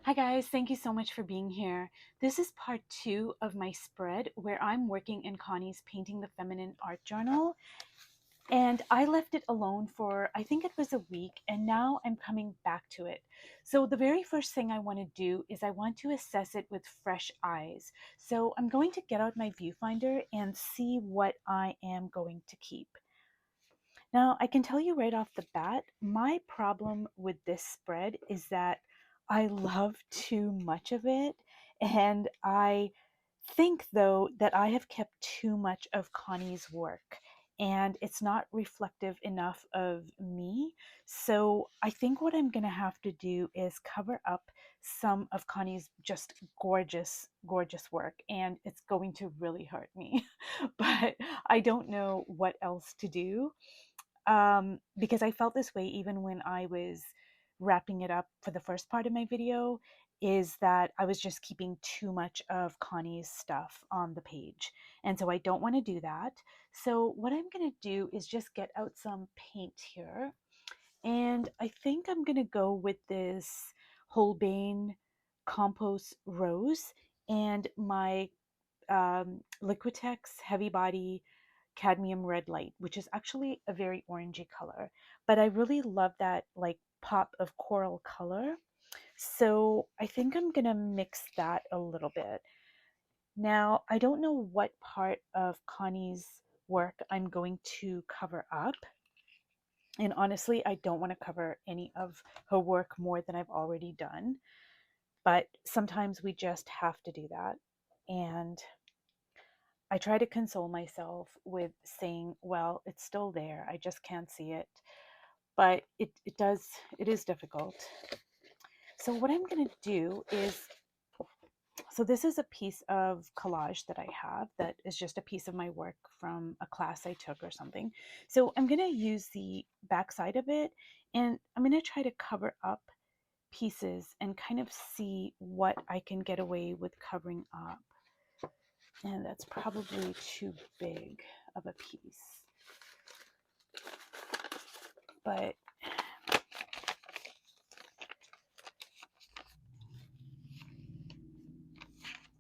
Hi guys, thank you so much for being here. This is part 2 of my spread where I'm working in Connie's Painting the Feminine art journal. And I left it alone for, I think it was a week, and now I'm coming back to it. So the very first thing I want to do is I want to assess it with fresh eyes. So I'm going to get out my viewfinder and see what I am going to keep. Now, I can tell you right off the bat, my problem with this spread is that I love too much of it. And I think, though, that I have kept too much of Connie's work and it's not reflective enough of me. So I think what I'm going to have to do is cover up some of Connie's just gorgeous, gorgeous work. And it's going to really hurt me. But I don't know what else to do because I felt this way even when I was wrapping it up for the first part of my video, is that I was just keeping too much of Connie's stuff on the page. And so I don't want to do that. So what I'm going to do is just get out some paint here. And I think I'm going to go with this Holbein Compost Rose and my Liquitex Heavy Body Cadmium Red Light, which is actually a very orangey color. But I really love that like pop of coral color. So I think I'm gonna mix that a little bit. Now, I don't know what part of Connie's work I'm going to cover up. And honestly, I don't want to cover any of her work more than I've already done. But sometimes we just have to do that. And I try to console myself with saying, well, it's still there. I just can't see it. But it is difficult. So what I'm going to do is, so this is a piece of collage that I have that is just a piece of my work from a class I took or something. So I'm going to use the back side of it and I'm going to try to cover up pieces and kind of see what I can get away with covering up. And that's probably too big of a piece. But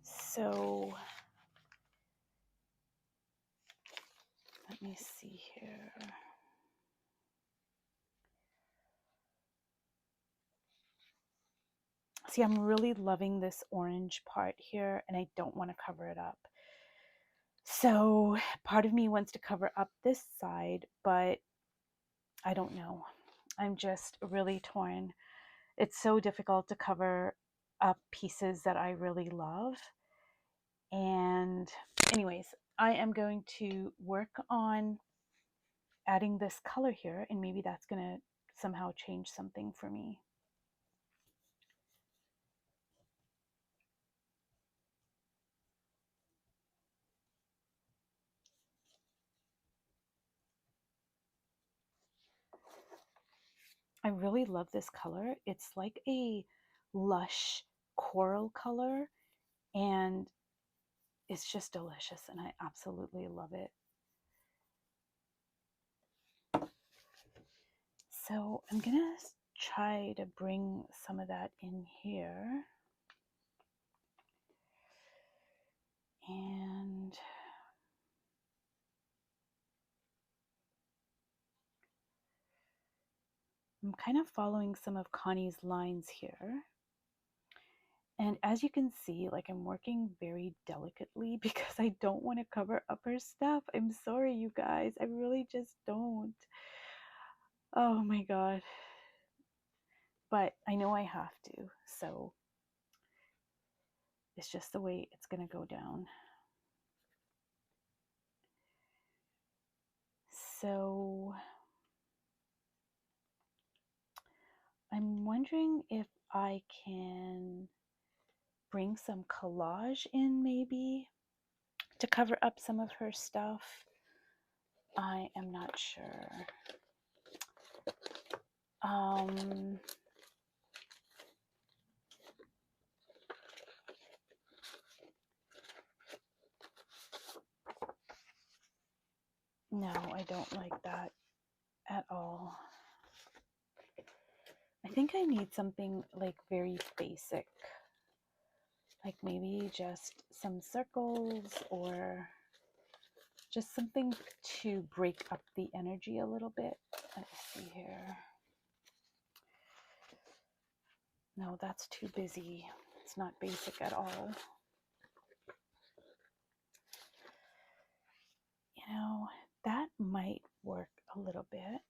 so let me see here. See, I'm really loving this orange part here and I don't want to cover it up. So part of me wants to cover up this side, but I don't know. I'm just really torn. It's so difficult to cover up pieces that I really love. And anyways, I am going to work on adding this color here and maybe that's going to somehow change something for me. I really love this color. It's like a lush coral color and it's just delicious and I absolutely love it. So I'm gonna try to bring some of that in here. And I'm kind of following some of Connie's lines here. And as you can see, like I'm working very delicately because I don't want to cover up her stuff. I'm sorry, you guys. I really just don't. Oh my God. But I know I have to. So it's just the way it's going to go down. So I'm wondering if I can bring some collage in maybe to cover up some of her stuff. I am not sure. No, I don't like that at all. I think I need something like very basic, like maybe just some circles or just something to break up the energy a little bit. Let's see here. No, that's too busy. It's not basic at all. You know, that might work a little bit.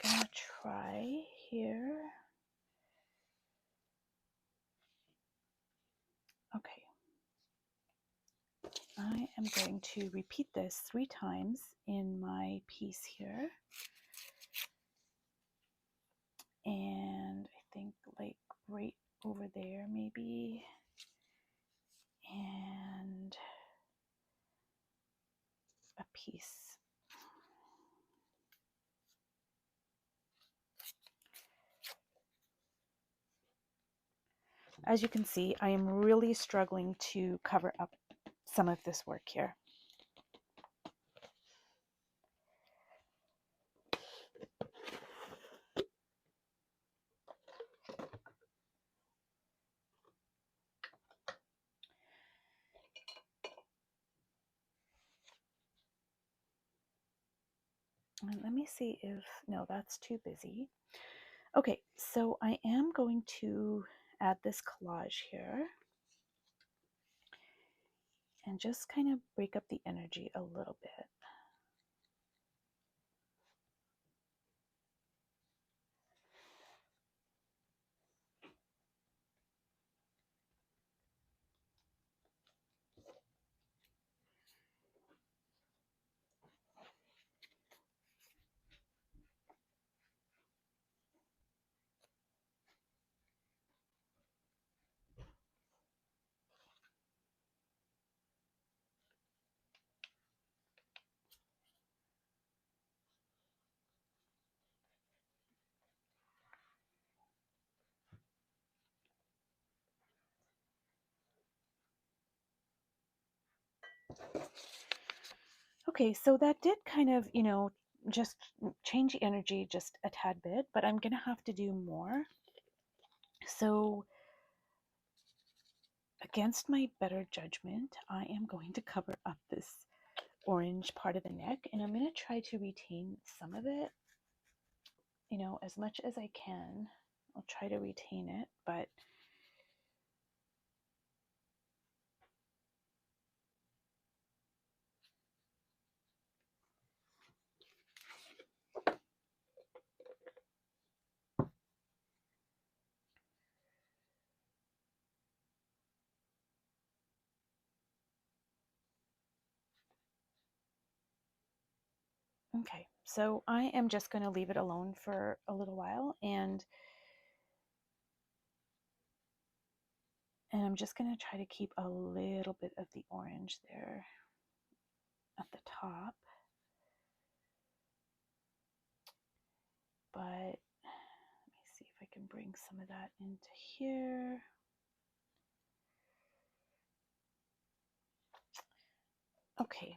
I'm gonna try here. Okay. I am going to repeat this 3 times in my piece here. And I think like right over there maybe. And a piece. As you can see, I am really struggling to cover up some of this work here. And let me see if, no, that's too busy. Okay, so I am going to add this collage here and just kind of break up the energy a little bit. Okay, so that did kind of, you know, just change the energy just a tad bit, but I'm gonna have to do more. So against my better judgment, I am going to cover up this orange part of the neck, and I'm going to try to retain some of it, you know, as much as I can. I'll try to retain it, but okay. So I am just going to leave it alone for a little while, and I'm just going to try to keep a little bit of the orange there at the top. But let me see if I can bring some of that into here. Okay,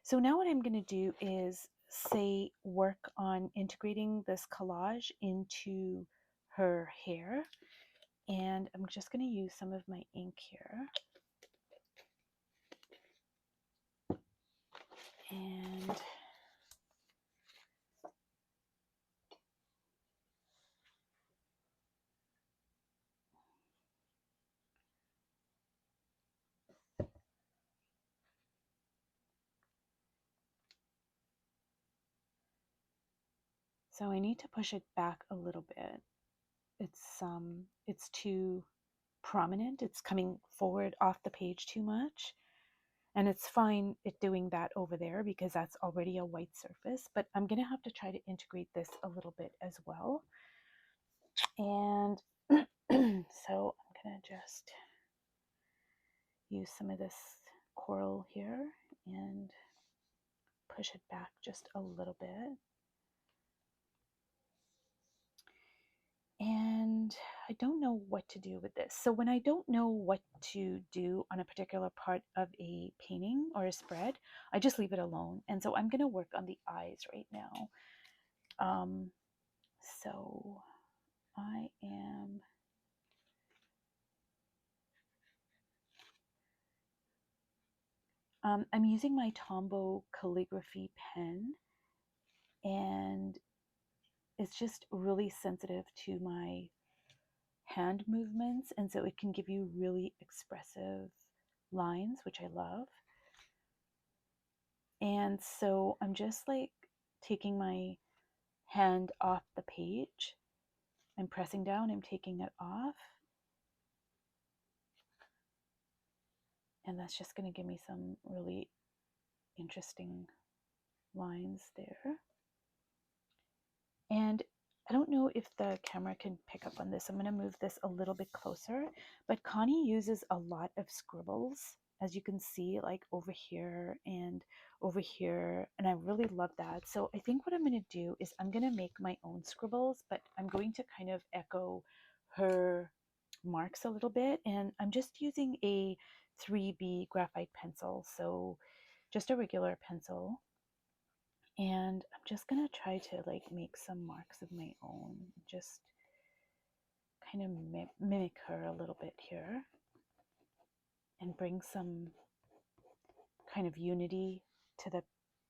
so now what I'm going to do is say work on integrating this collage into her hair, and I'm just going to use some of my ink here. And so I need to push it back a little bit. It's too prominent. It's coming forward off the page too much. And it's fine it doing that over there because that's already a white surface, but I'm going to have to try to integrate this a little bit as well. And so I'm going to just use some of this coral here and push it back just a little bit. And I don't know what to do with this. So when I don't know what to do on a particular part of a painting or a spread, I just leave it alone. And so I'm going to work on the eyes right now. So I am I'm using my Tombow calligraphy pen, and it's just really sensitive to my hand movements, and so it can give you really expressive lines, which I love. And so I'm just like taking my hand off the page. I'm pressing down, I'm taking it off, and that's just going to give me some really interesting lines there. And I don't know if the camera can pick up on this. I'm going to move this a little bit closer, but Connie uses a lot of scribbles, as you can see, like over here and over here, and I really love that. So I think what I'm going to do is I'm going to make my own scribbles, but I'm going to kind of echo her marks a little bit, and I'm just using a 3B graphite pencil, so just a regular pencil. And I'm just gonna try to like make some marks of my own, just kind of mimic her a little bit here and bring some kind of unity to the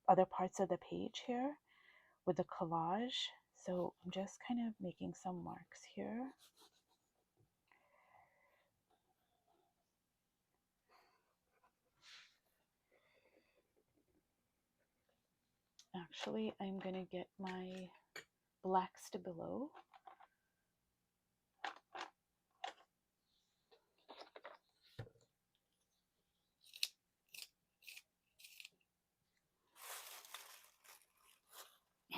other parts of the page here with the collage. So I'm just kind of making some marks here. Actually, I'm gonna get my black Stabilo.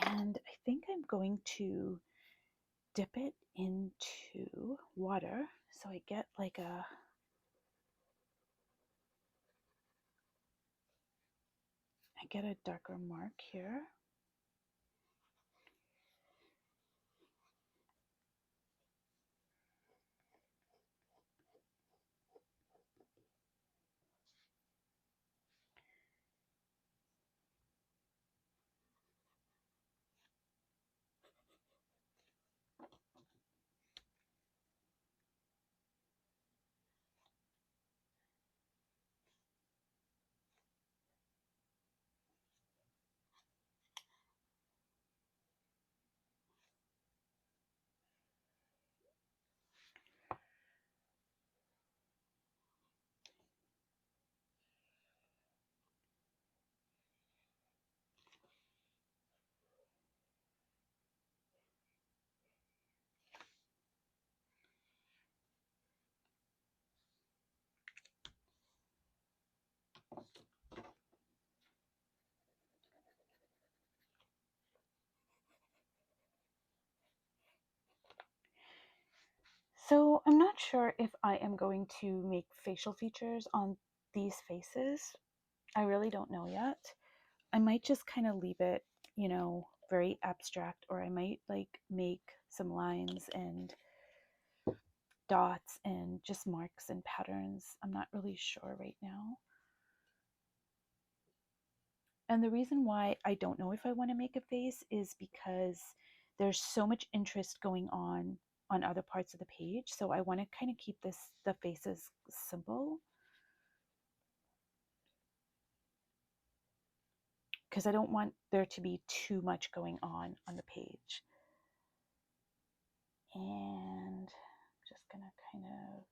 And I think I'm going to dip it into water so I get like a darker mark here. So I'm not sure if I am going to make facial features on these faces. I really don't know yet. I might just kind of leave it, very abstract, or I might like make some lines and dots and just marks and patterns. I'm not really sure right now. And the reason why I don't know if I want to make a face is because there's so much interest going on other parts of the page. So I want to kind of keep the faces simple, because I don't want there to be too much going on the page. And I'm just gonna kind of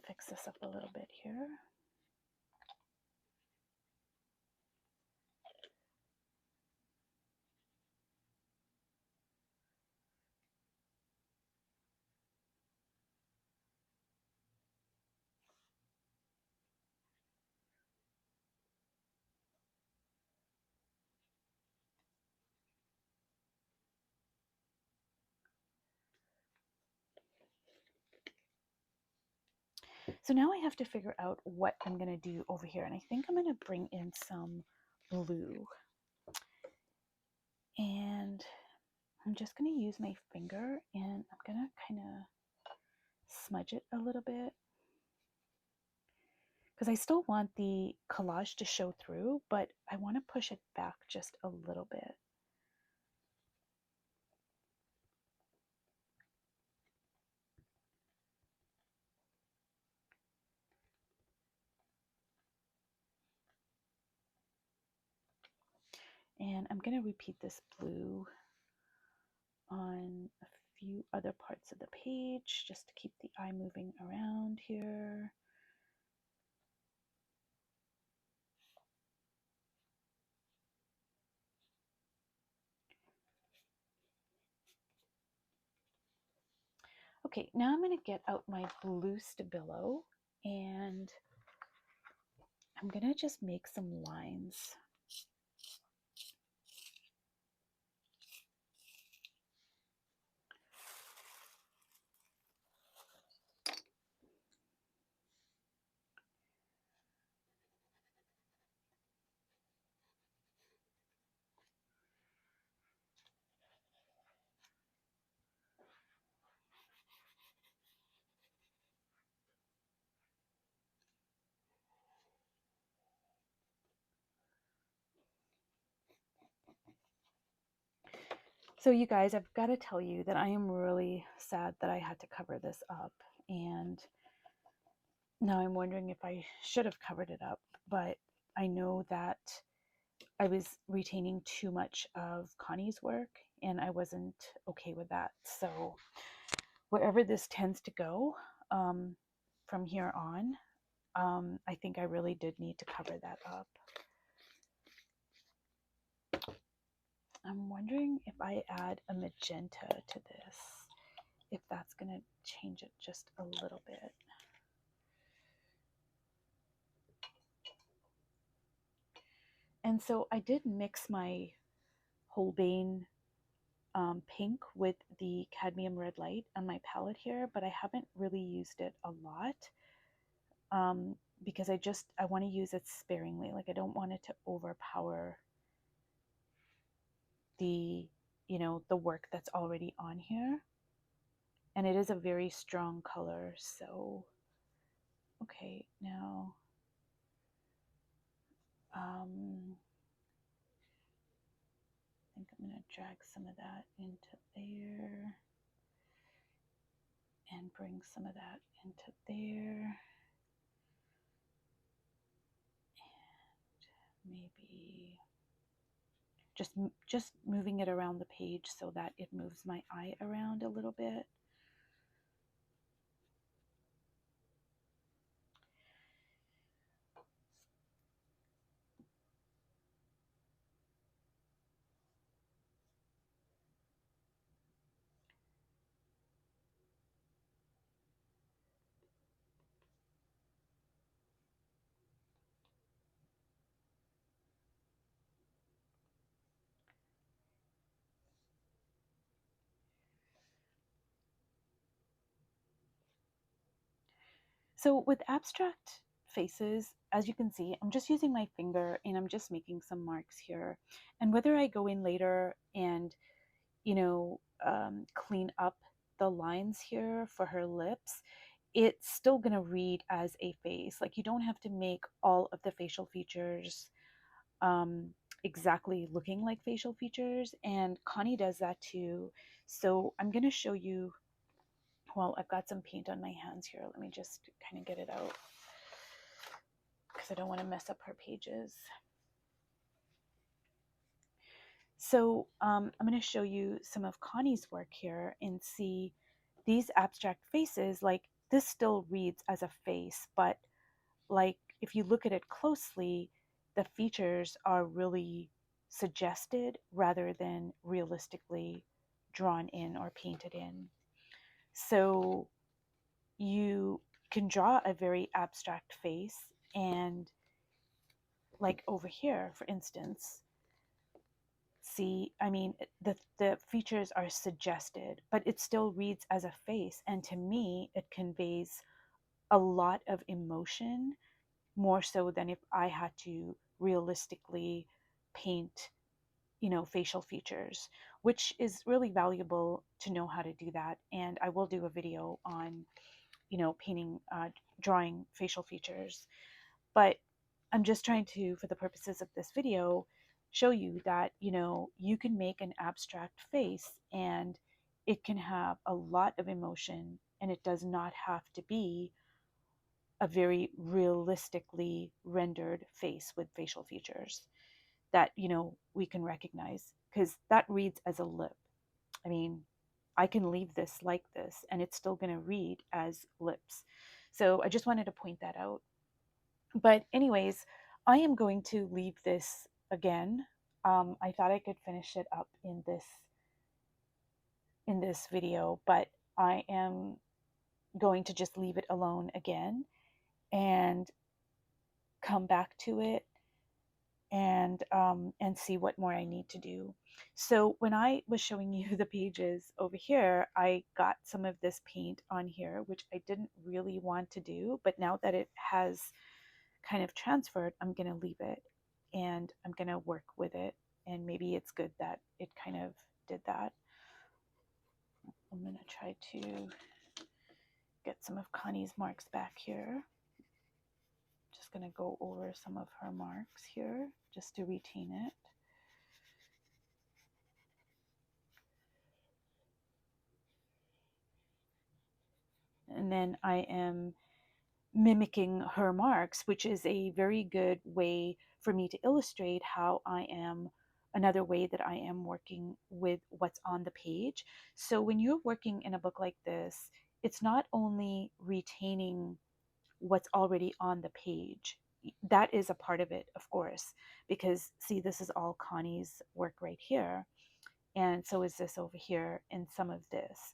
fix this up a little bit here. So now I have to figure out what I'm gonna do over here, and I think I'm gonna bring in some blue, and I'm just gonna use my finger and I'm gonna kind of smudge it a little bit, because I still want the collage to show through, but I want to push it back just a little bit. And I'm going to repeat this blue on a few other parts of the page just to keep the eye moving around here. Okay, now I'm going to get out my blue Stabilo and I'm going to just make some lines. So you guys, I've got to tell you that I am really sad that I had to cover this up. And now I'm wondering if I should have covered it up, but I know that I was retaining too much of Connie's work and I wasn't okay with that. So wherever this tends to go from here on, I think I really did need to cover that up. I'm wondering if I add a magenta to this, if that's going to change it just a little bit. And so I did mix my Holbein pink with the cadmium red light on my palette here, but I haven't really used it a lot because I want to use it sparingly. Like I don't want it to overpower the, the work that's already on here. And it is a very strong color, so okay, now I think I'm going to drag some of that into there and bring some of that into there. And maybe just moving it around the page so that it moves my eye around a little bit. So with abstract faces, as you can see, I'm just using my finger and I'm just making some marks here. And whether I go in later and, clean up the lines here for her lips, it's still going to read as a face. Like you don't have to make all of the facial features um, exactly looking like facial features. And Connie does that too. So I'm going to show you. Well, I've got some paint on my hands here. Let me just kind of get it out because I don't want to mess up her pages. So I'm going to show you some of Connie's work here and see these abstract faces. Like this still reads as a face, but like if you look at it closely, the features are really suggested rather than realistically drawn in or painted in. So you can draw a very abstract face and like over here, for instance, see, I mean, the features are suggested, but it still reads as a face. And to me, it conveys a lot of emotion, more so than if I had to realistically paint, facial features, which is really valuable to know how to do that. And I will do a video on, painting, drawing facial features. But I'm just trying to, for the purposes of this video, show you that, you can make an abstract face and it can have a lot of emotion and it does not have to be a very realistically rendered face with facial features. that, we can recognize, because that reads as a lip. I mean, I can leave this like this and it's still going to read as lips. So I just wanted to point that out. But anyways, I am going to leave this again. I thought I could finish it up in this video, but I am going to just leave it alone again and come back to it and see what more I need to do. So when I was showing you the pages over here, I got some of this paint on here, which I didn't really want to do, but now that it has kind of transferred, I'm going to leave it and I'm going to work with it. And maybe it's good that it kind of did that. I'm going to try to get some of Connie's marks back here. Just going to go over some of her marks here just to retain it. And then I am mimicking her marks, which is a very good way for me to illustrate how I am, another way that I am working with what's on the page. So when you're working in a book like this, it's not only retaining what's already on the page. That is a part of it, of course, because see, this is all Connie's work right here. And so is this over here and some of this.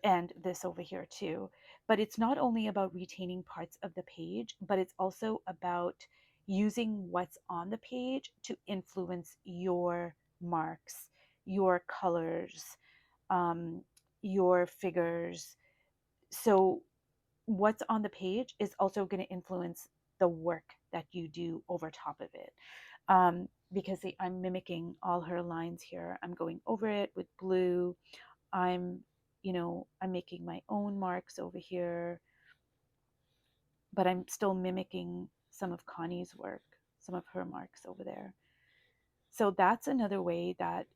And this over here too. But it's not only about retaining parts of the page, but it's also about using what's on the page to influence your marks, your colors, your figures. So what's on the page is also going to influence the work that you do over top of it. Because see, I'm mimicking all her lines here. I'm going over it with blue. I'm making my own marks over here, but I'm still mimicking some of Connie's work, some of her marks over there. So that's another way that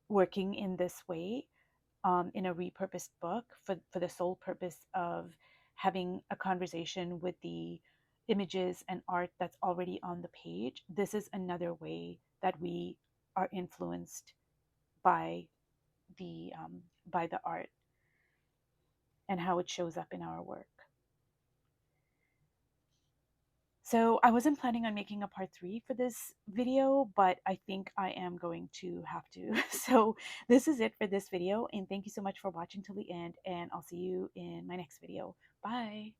working in this way, in a repurposed book for the sole purpose of having a conversation with the images and art that's already on the page, this is another way that we are influenced by the art and how it shows up in our work. So I wasn't planning on making a part 3 for this video, but I think I am going to have to. So this is it for this video, and thank you so much for watching till the end, and I'll see you in my next video. Bye.